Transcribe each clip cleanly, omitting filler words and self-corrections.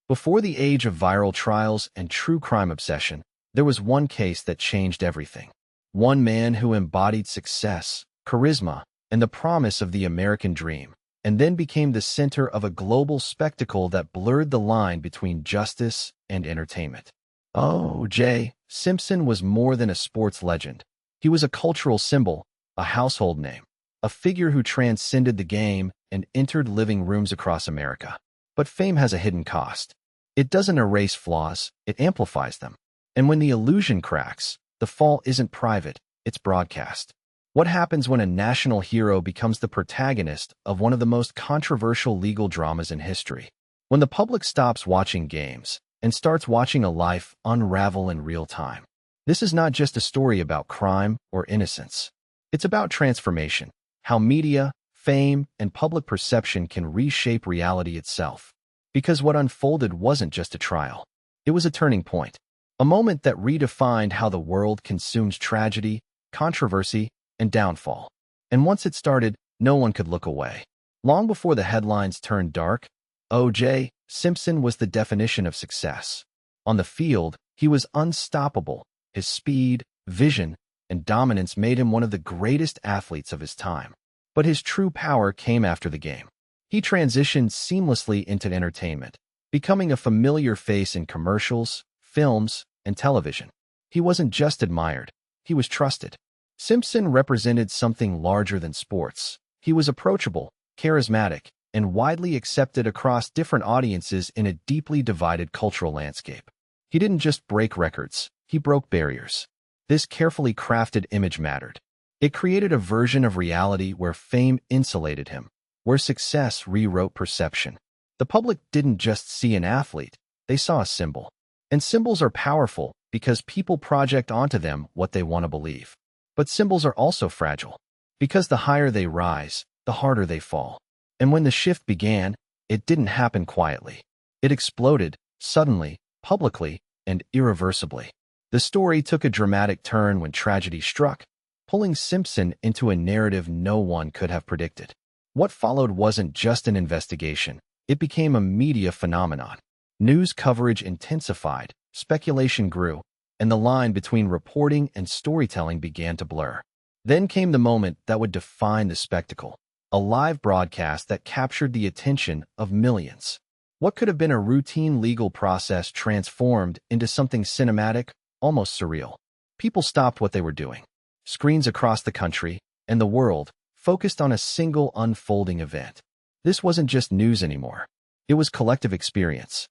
Before the age of viral trials and true crime obsession, there was one case that changed everything. One man who embodied success, charisma, and the promise of the American dream, and then became the center of a global spectacle that blurred the line between justice and entertainment. Oh, J Simpson was more than a sports legend. He was a cultural symbol, a household name, a figure who transcended the game and entered living rooms across America. But fame has a hidden cost. It doesn't erase flaws, it amplifies them. And when the illusion cracks, the fall isn't private, it's broadcast. What happens when a national hero becomes the protagonist of one of the most controversial legal dramas in history? When the public stops watching games and starts watching a life unravel in real time. This is not just a story about crime or innocence. It's about transformation, how media, fame, and public perception can reshape reality itself. Because what unfolded wasn't just a trial. It was a turning point. A moment that redefined how the world consumes tragedy, controversy, and downfall. And once it started, no one could look away. Long before the headlines turned dark, O.J. Simpson was the definition of success. On the field, he was unstoppable. His speed, vision, and dominance made him one of the greatest athletes of his time. But his true power came after the game. He transitioned seamlessly into entertainment, becoming a familiar face in commercials, films, and television. He wasn't just admired, he was trusted. Simpson represented something larger than sports. He was approachable, charismatic, and widely accepted across different audiences in a deeply divided cultural landscape. He didn't just break records, he broke barriers. This carefully crafted image mattered. It created a version of reality where fame insulated him, where success rewrote perception. The public didn't just see an athlete, they saw a symbol. And symbols are powerful because people project onto them what they want to believe. But symbols are also fragile. Because the higher they rise, the harder they fall. And when the shift began, it didn't happen quietly. It exploded, suddenly, publicly, and irreversibly. The story took a dramatic turn when tragedy struck, pulling Simpson into a narrative no one could have predicted. What followed wasn't just an investigation, it became a media phenomenon. News coverage intensified, speculation grew, and the line between reporting and storytelling began to blur. Then came the moment that would define the spectacle, a live broadcast that captured the attention of millions. What could have been a routine legal process transformed into something cinematic, almost surreal. People stopped what they were doing. Screens across the country and the world focused on a single unfolding event. This wasn't just news anymore. It was collective experience.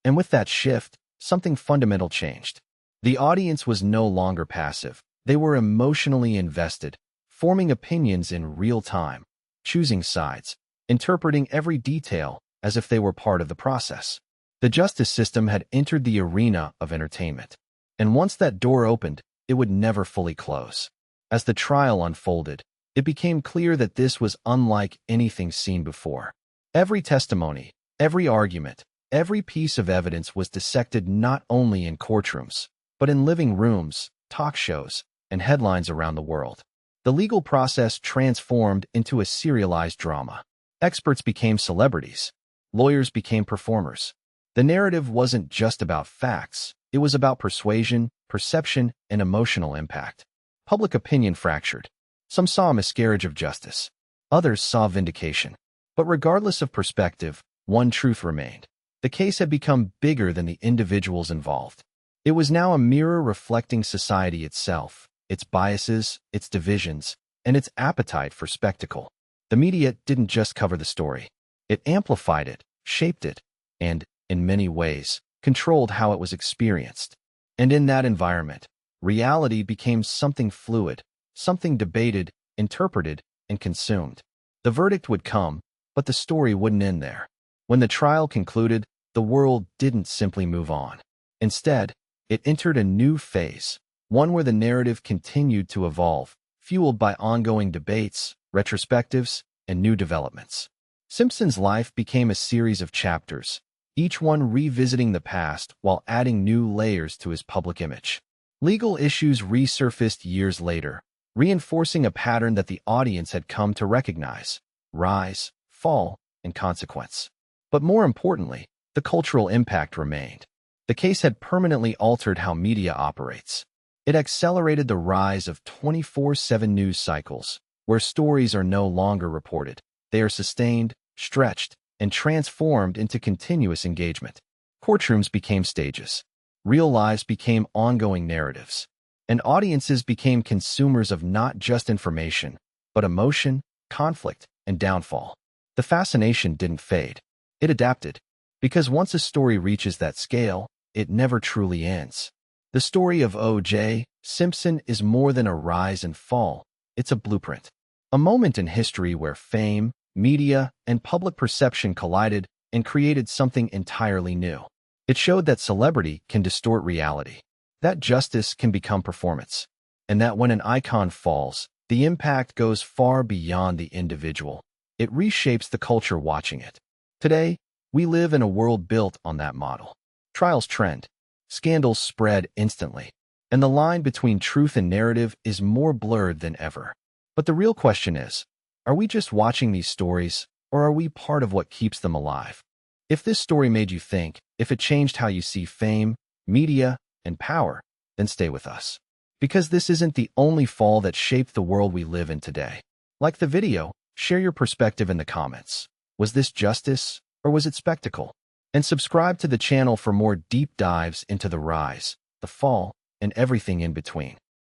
And with that shift, something fundamental changed. The audience was no longer passive. They were emotionally invested, forming opinions in real time, choosing sides, interpreting every detail as if they were part of the process. The justice system had entered the arena of entertainment. And once that door opened, it would never fully close. As the trial unfolded, it became clear that this was unlike anything seen before. Every testimony, every argument, every piece of evidence was dissected not only in courtrooms, but in living rooms, talk shows, and headlines around the world. The legal process transformed into a serialized drama. Experts became celebrities. Lawyers became performers. The narrative wasn't just about facts. It was about persuasion, perception, and emotional impact. Public opinion fractured. Some saw a miscarriage of justice. Others saw vindication. But regardless of perspective, one truth remained. The case had become bigger than the individuals involved. It was now a mirror reflecting society itself, its biases, its divisions, and its appetite for spectacle. The media didn't just cover the story. It amplified it, shaped it, and, in many ways, controlled how it was experienced. And in that environment, reality became something fluid, something debated, interpreted, and consumed. The verdict would come, but the story wouldn't end there. When the trial concluded, the world didn't simply move on. Instead, it entered a new phase, one where the narrative continued to evolve, fueled by ongoing debates, retrospectives, and new developments. Simpson's life became a series of chapters, each one revisiting the past while adding new layers to his public image. Legal issues resurfaced years later, reinforcing a pattern that the audience had come to recognize: rise, fall, and consequence. But more importantly, the cultural impact remained. The case had permanently altered how media operates. It accelerated the rise of 24/7 news cycles, where stories are no longer reported. They are sustained, stretched, and transformed into continuous engagement. Courtrooms became stages. Real lives became ongoing narratives. And audiences became consumers of not just information, but emotion, conflict, and downfall. The fascination didn't fade. It adapted. Because once a story reaches that scale, it never truly ends. The story of J Simpson is more than a rise and fall. It's a blueprint. A moment in history where fame, media, and public perception collided and created something entirely new. It showed that celebrity can distort reality, that justice can become performance, and that when an icon falls, the impact goes far beyond the individual. It reshapes the culture watching it. Today, we live in a world built on that model. Trials trend, scandals spread instantly, and the line between truth and narrative is more blurred than ever. But the real question is, are we just watching these stories, or are we part of what keeps them alive? If this story made you think, if it changed how you see fame, media, and power, then stay with us. Because this isn't the only fall that shaped the world we live in today. Like the video, share your perspective in the comments. Was this justice, or was it spectacle? And subscribe to the channel for more deep dives into the rise, the fall, and everything in between.